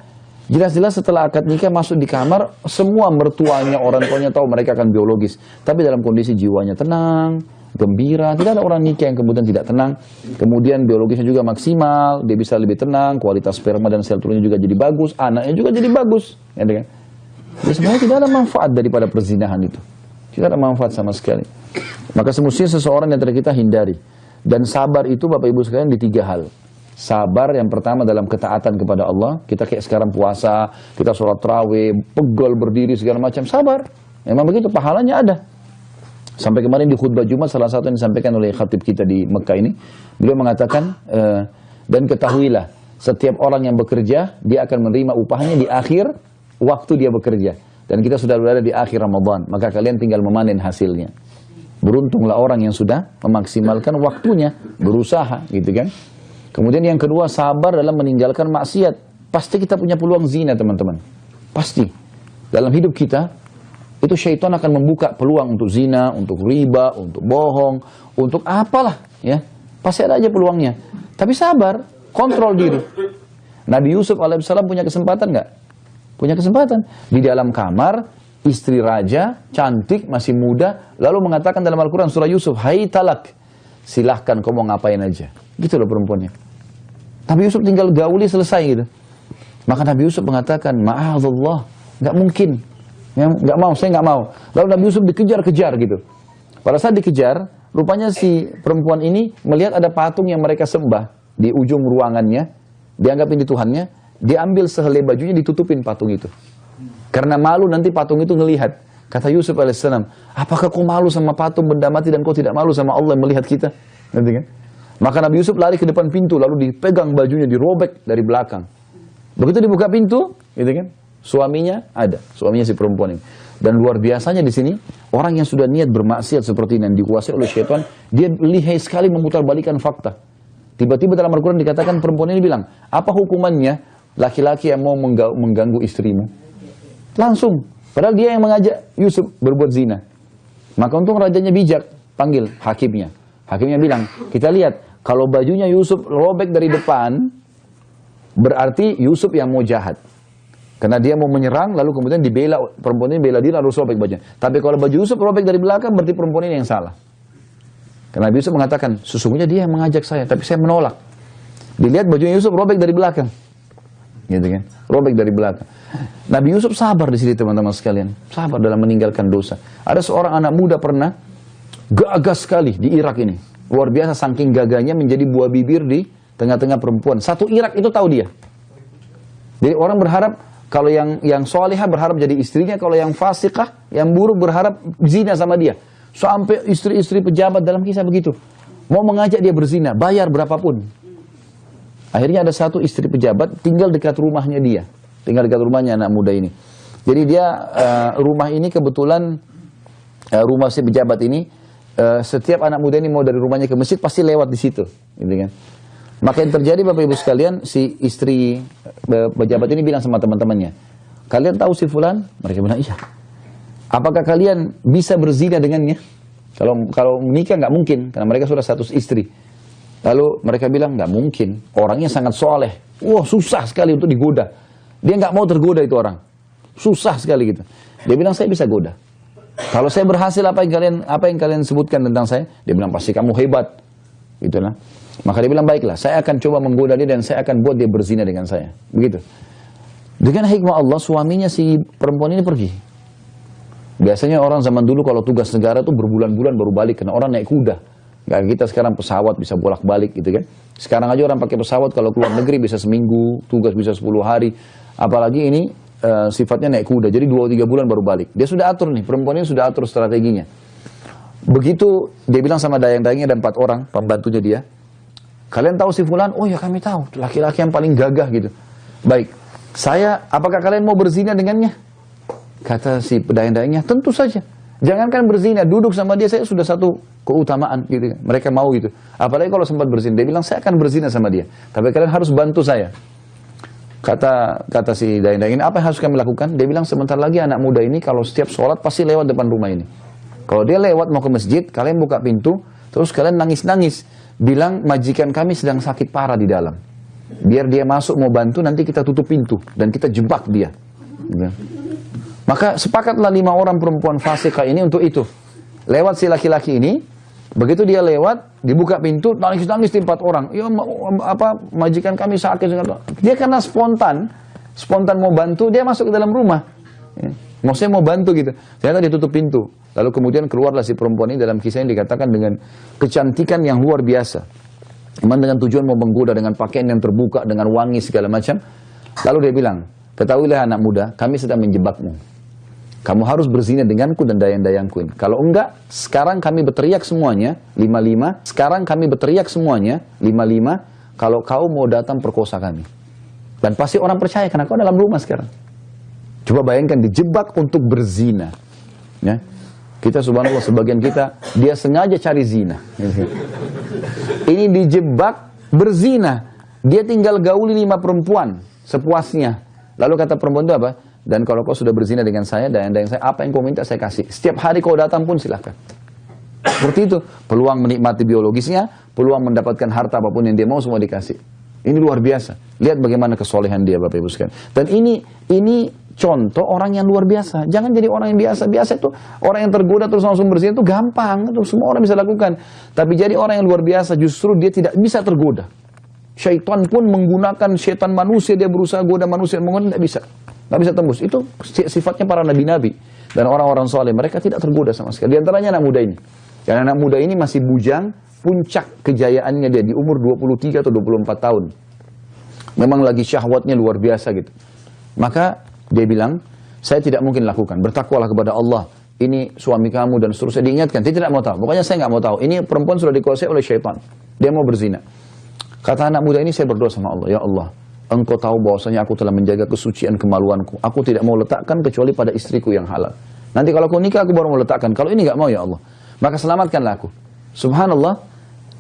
jelas-jelas setelah akad nikah masuk di kamar, semua mertuanya, orang tuanya tahu mereka akan biologis. Tapi dalam kondisi jiwanya tenang, gembira. Tidak ada orang nikah yang kemudian tidak tenang. Kemudian biologisnya juga maksimal, dia bisa lebih tenang, kualitas sperma dan sel telurnya juga jadi bagus, anaknya juga jadi bagus. Ya, kan? Jadi sebenarnya tidak ada manfaat daripada perzinahan itu. Tidak ada manfaat sama sekali. Maka semestinya seseorang yang kita hindari. Dan sabar itu Bapak Ibu sekalian di 3 hal. Sabar yang pertama dalam ketaatan kepada Allah. Kita kayak sekarang puasa, kita sholat tarawih, pegel berdiri segala macam. Sabar. Memang begitu, pahalanya ada. Sampai kemarin di khutbah Jumat salah satu yang disampaikan oleh khatib kita di Mekah ini, beliau mengatakan, dan ketahuilah, setiap orang yang bekerja, dia akan menerima upahnya di akhir waktu dia bekerja. Dan kita sudah berada di akhir Ramadan, maka kalian tinggal memanen hasilnya. Beruntunglah orang yang sudah memaksimalkan waktunya, berusaha, gitu kan. Kemudian yang kedua, sabar dalam meninggalkan maksiat. Pasti kita punya peluang zina, teman-teman. Pasti. Dalam hidup kita, itu syaitan akan membuka peluang untuk zina, untuk riba, untuk bohong, untuk apalah. Ya, pasti ada aja peluangnya. Tapi sabar, kontrol diri. Nabi Yusuf alaihissalam punya kesempatan nggak? Punya kesempatan. Di dalam kamar, istri raja, cantik, masih muda, lalu mengatakan dalam Al-Quran surah Yusuf, hai talak, silahkan kau mau ngapain aja. Gitu loh perempuannya. Nabi Yusuf tinggal gauli selesai gitu. Maka Nabi Yusuf mengatakan, ma'adzallah, nggak mungkin. Nggak mau, saya nggak mau. Lalu Nabi Yusuf dikejar-kejar gitu. Pada saat dikejar, Rupanya si perempuan ini melihat ada patung yang mereka sembah di ujung ruangannya, dianggap ini Tuhannya, dia ambil sehelai bajunya ditutupin patung itu. Karena malu nanti patung itu ngelihat. Kata Yusuf alaihissalam, apakah kau malu sama patung benda mati dan kau tidak malu sama Allah yang melihat kita? Nanti kan? Maka Nabi Yusuf lari ke depan pintu, lalu dipegang bajunya, dirobek dari belakang. Begitu dibuka pintu, gitu kan? Suaminya ada, suaminya si perempuan ini. Dan luar biasanya di sini, orang yang sudah niat bermaksiat seperti ini, yang dikuasai oleh syaitan, dia lihai sekali memutarbalikkan fakta. Tiba-tiba dalam Al-Quran dikatakan perempuan ini bilang, apa hukumannya laki-laki yang mau mengganggu istrimu? Langsung. Padahal dia yang mengajak Yusuf berbuat zina. Maka untung rajanya bijak, panggil hakimnya. Hakimnya bilang, kita lihat, kalau bajunya Yusuf robek dari depan, berarti Yusuf yang mau jahat. Karena dia mau menyerang, lalu kemudian dibela, perempuan ini bela diri, lalu robek bajunya. Tapi kalau baju Yusuf robek dari belakang, berarti perempuan ini yang salah. Karena Yusuf mengatakan, sesungguhnya dia yang mengajak saya, tapi saya menolak. Dilihat bajunya Yusuf robek dari belakang. Gitu kan? Robek dari belakang. Nabi Yusuf sabar di sini teman-teman sekalian. Sabar dalam meninggalkan dosa. Ada seorang anak muda pernah gagah sekali di Irak ini. Luar biasa saking gagahnya menjadi buah bibir di tengah-tengah perempuan. Satu Irak itu tahu dia. Jadi orang berharap kalau yang solehah berharap jadi istrinya, kalau yang fasikah, yang buruk berharap zina sama dia. Sampai istri-istri pejabat dalam kisah begitu. Mau mengajak dia berzina, bayar berapapun. Akhirnya ada satu istri pejabat tinggal dekat rumahnya dia. Tinggal dekat rumahnya anak muda ini. Jadi dia rumah ini kebetulan rumah si pejabat ini setiap anak muda ini mau dari rumahnya ke masjid pasti lewat di situ, gitu kan. Maka yang terjadi Bapak Ibu sekalian, si istri pejabat ini bilang sama teman-temannya, kalian tahu si fulan? Mereka bilang iya. Apakah kalian bisa berzina dengannya? Kalau menikah nggak mungkin, karena mereka sudah status istri. Lalu mereka bilang nggak mungkin, orangnya sangat soleh. Wah susah sekali untuk digoda. Dia nggak mau tergoda itu orang, susah sekali gitu. Dia bilang saya bisa goda. Kalau saya berhasil apa yang kalian sebutkan tentang saya, dia bilang pasti kamu hebat, gitulah. Maka dia bilang baiklah, saya akan coba menggoda dia dan saya akan buat dia berzina dengan saya, begitu. Dengan hikmah Allah suaminya si perempuan ini pergi. Biasanya orang zaman dulu kalau tugas negara tuh berbulan-bulan baru balik, karena orang naik kuda. Nggak kita sekarang pesawat bisa bolak-balik gitu kan. Sekarang aja orang pakai pesawat kalau keluar negeri bisa seminggu, tugas bisa 10 hari. Apalagi ini sifatnya naik kuda, jadi 2-3 bulan baru balik. Dia sudah atur nih, perempuan ini sudah atur strateginya. Begitu dia bilang sama dayang-dayangnya dan 4 orang, pembantunya dia. Kalian tahu si fulan? Oh ya kami tahu, laki-laki yang paling gagah gitu. Baik, apakah kalian mau berzina dengannya? Kata si dayang-dayangnya, tentu saja. Jangankan berzina, duduk sama dia saya sudah satu keutamaan gitu. Mereka mau gitu. Apalagi kalau sempat berzina, dia bilang saya akan berzina sama dia. Tapi kalian harus bantu saya. Kata si dayang-dayang ini, apa yang harus kami lakukan? Dia bilang sebentar lagi anak muda ini kalau setiap sholat pasti lewat depan rumah ini. Kalau dia lewat mau ke masjid, kalian buka pintu, terus kalian nangis-nangis. Bilang majikan kami sedang sakit parah di dalam. Biar dia masuk mau bantu, nanti kita tutup pintu. Dan kita jebak dia. Gitu. Maka sepakatlah 5 orang perempuan fasikah ini untuk itu. Lewat si laki-laki ini, begitu dia lewat, dibuka pintu, nangis-nangis di 4 orang. Ya majikan kami sakit. Dia karena spontan mau bantu, dia masuk ke dalam rumah. Ya. Maksudnya mau bantu gitu. Ternyata dia tutup pintu. Lalu kemudian keluarlah si perempuan ini dalam kisah yang dikatakan dengan kecantikan yang luar biasa. Memang dengan tujuan mau menggoda dengan pakaian yang terbuka, dengan wangi segala macam. Lalu dia bilang, ketahuilah anak muda, kami sedang menjebakmu. Kamu harus berzina denganku dan dayang-dayangku ini. Kalau enggak, sekarang kami berteriak semuanya, 55. Sekarang kami berteriak semuanya, 55. Kalau kau mau datang perkosa kami. Dan pasti orang percaya, karena kau dalam rumah sekarang. Coba bayangkan, dijebak untuk berzina. Ya. Kita subhanallah, sebagian kita, dia sengaja cari zina. Ini dijebak berzina. Dia tinggal gauli 5 perempuan, sepuasnya. Lalu kata perempuan itu apa? Dan kalau kau sudah berzina dengan saya, dan saya, apa yang kau minta saya kasih. Setiap hari kau datang pun silahkan. Seperti itu. Peluang menikmati biologisnya, peluang mendapatkan harta apapun yang dia mau semua dikasih. Ini luar biasa. Lihat bagaimana kesolehan dia Bapak Ibu sekalian. Dan ini contoh orang yang luar biasa. Jangan jadi orang yang biasa. Biasa itu orang yang tergoda terus langsung berzina itu gampang. Itu semua orang bisa lakukan. Tapi jadi orang yang luar biasa justru dia tidak bisa tergoda. Syaitan pun menggunakan syaitan manusia, dia berusaha goda manusia, tidak bisa. Nggak bisa tembus. Itu sifatnya para nabi-nabi dan orang-orang soleh. Mereka tidak tergoda sama sekali. Di antaranya anak muda ini. Dan anak muda ini masih bujang, puncak kejayaannya dia di umur 23 atau 24 tahun. Memang lagi syahwatnya luar biasa gitu. Maka dia bilang, saya tidak mungkin lakukan, bertakwalah kepada Allah. Ini suami kamu dan seterusnya, diingatkan. Dia tidak mau tahu, pokoknya saya nggak mau tahu. Ini perempuan sudah dikuasai oleh syaitan, dia mau berzina. Kata anak muda ini, saya berdoa sama Allah, ya Allah, Engkau tahu bahwasanya aku telah menjaga kesucian kemaluanku. Aku tidak mau letakkan kecuali pada istriku yang halal. Nanti kalau aku nikah, aku baru mau letakkan. Kalau ini nggak mau, ya Allah, maka selamatkanlah aku. Subhanallah,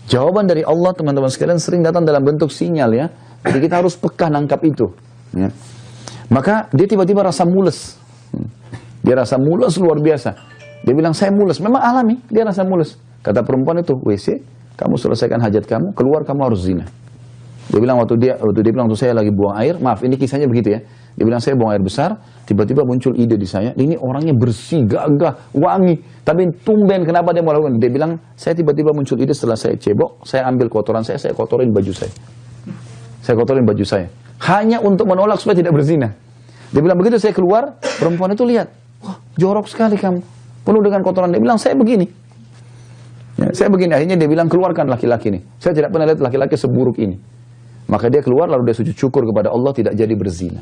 jawaban dari Allah, teman-teman sekalian, sering datang dalam bentuk sinyal ya. Jadi kita harus peka nangkap itu. Ya. Maka dia tiba-tiba rasa mules. Dia rasa mules luar biasa. Dia bilang, saya mules. Memang alami, dia rasa mules. Kata perempuan itu, WC, kamu selesaikan hajat kamu, keluar kamu harus zina. Dia bilang waktu dia bilang waktu saya lagi buang air, maaf ini kisahnya begitu ya. Dia bilang saya buang air besar, tiba-tiba muncul ide di saya, ini orangnya bersih, gagah, wangi. Tapi tumben kenapa dia mau lakukan? Dia bilang, saya tiba-tiba muncul ide setelah saya cebok, saya ambil kotoran saya kotorin baju saya. Saya kotorin baju saya. Hanya untuk menolak supaya tidak berzina. Dia bilang begitu saya keluar, perempuan itu lihat, wah jorok sekali kamu, penuh dengan kotoran. Dia bilang saya begini. Ya, saya begini, akhirnya dia bilang keluarkan laki-laki ini. Saya tidak pernah lihat laki-laki seburuk ini. Maka dia keluar lalu dia sujud syukur kepada Allah tidak jadi berzina.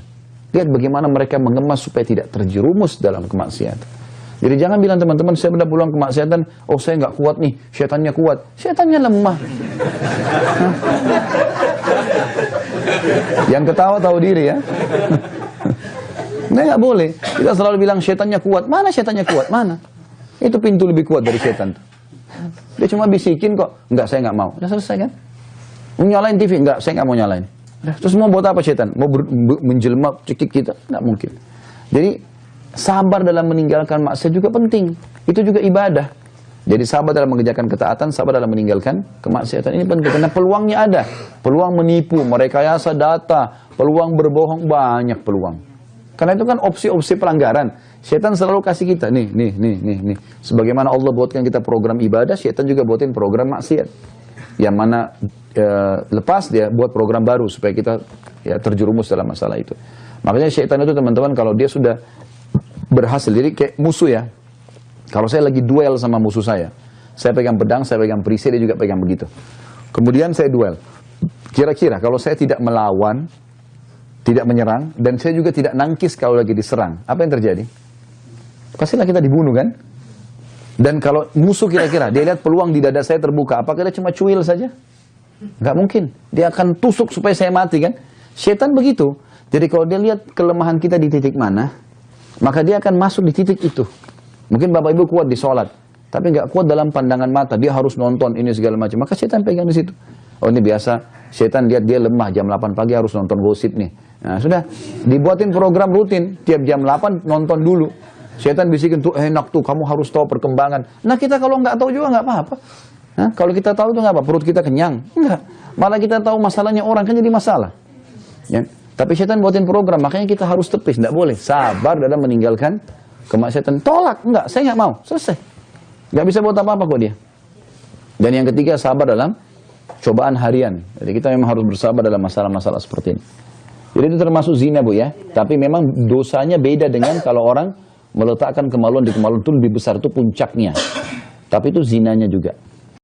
Lihat bagaimana mereka mengemas supaya tidak terjerumus dalam kemaksiatan. Jadi jangan bilang teman-teman saya sudah pulang kemaksiatan, oh saya nggak kuat nih, syaitannya kuat. Syaitannya lemah. Yang ketawa tahu diri ya. Nah nggak boleh. Kita selalu bilang syaitannya kuat. Mana syaitannya kuat? Mana? Itu pintu lebih kuat dari syaitan. Dia cuma bisikin kok. Enggak, saya nggak mau. Udah selesai kan? Mau nyalain TV? Enggak, saya nggak mau nyalain. Terus mau buat apa syaitan? Mau menjelma cekik kita? Nggak mungkin. Jadi sabar dalam meninggalkan maksiat juga penting. Itu juga ibadah. Jadi sabar dalam mengerjakan ketaatan, sabar dalam meninggalkan kemaksiatan. Ini penting karena peluangnya ada. Peluang menipu, merekayasa data, peluang berbohong, banyak peluang. Karena itu kan opsi-opsi pelanggaran. Syaitan selalu kasih kita, nih. Sebagaimana Allah buatkan kita program ibadah, syaitan juga buatin program maksiat. Yang mana lepas dia buat program baru supaya kita ya, terjerumus dalam masalah itu. Makanya syaitan itu teman-teman kalau dia sudah berhasil, jadi kayak musuh ya. Kalau saya lagi duel sama musuh saya pegang pedang, saya pegang perisai, dia juga pegang begitu. Kemudian saya duel. Kira-kira kalau saya tidak melawan, tidak menyerang, dan saya juga tidak nangkis kalau lagi diserang, apa yang terjadi? Pastilah kita dibunuh kan? Dan kalau musuh kira-kira, dia lihat peluang di dada saya terbuka, apakah dia cuma cuil saja? Nggak mungkin. Dia akan tusuk supaya saya mati kan? Syaitan begitu. Jadi kalau dia lihat kelemahan kita di titik mana, maka dia akan masuk di titik itu. Mungkin Bapak Ibu kuat di sholat, tapi nggak kuat dalam pandangan mata. Dia harus nonton ini segala macam. Maka syaitan pegang di situ. Oh ini biasa, syaitan lihat dia lemah jam 8 pagi harus nonton gosip nih. Nah sudah, dibuatin program rutin. Tiap jam 8 nonton dulu. Syaitan bisikin tuh enak tuh, kamu harus tahu perkembangan. Nah kita kalau nggak tahu juga nggak apa-apa. Nah, kalau kita tahu itu nggak apa, perut kita kenyang. Enggak, malah kita tahu masalahnya orang kan jadi masalah. Ya. Tapi syaitan buatin program, makanya kita harus tepis, nggak boleh. Sabar dalam meninggalkan kemaksiatan. Tolak, enggak, saya nggak mau, selesai. Nggak bisa buat apa-apa kok dia. Dan yang ketiga, sabar dalam cobaan harian. Jadi kita memang harus bersabar dalam masalah-masalah seperti ini. Jadi itu termasuk zina Bu ya. Tapi memang dosanya beda dengan kalau orang meletakkan kemaluan di kemaluan itu lebih besar, itu puncaknya. Tapi itu zinanya juga.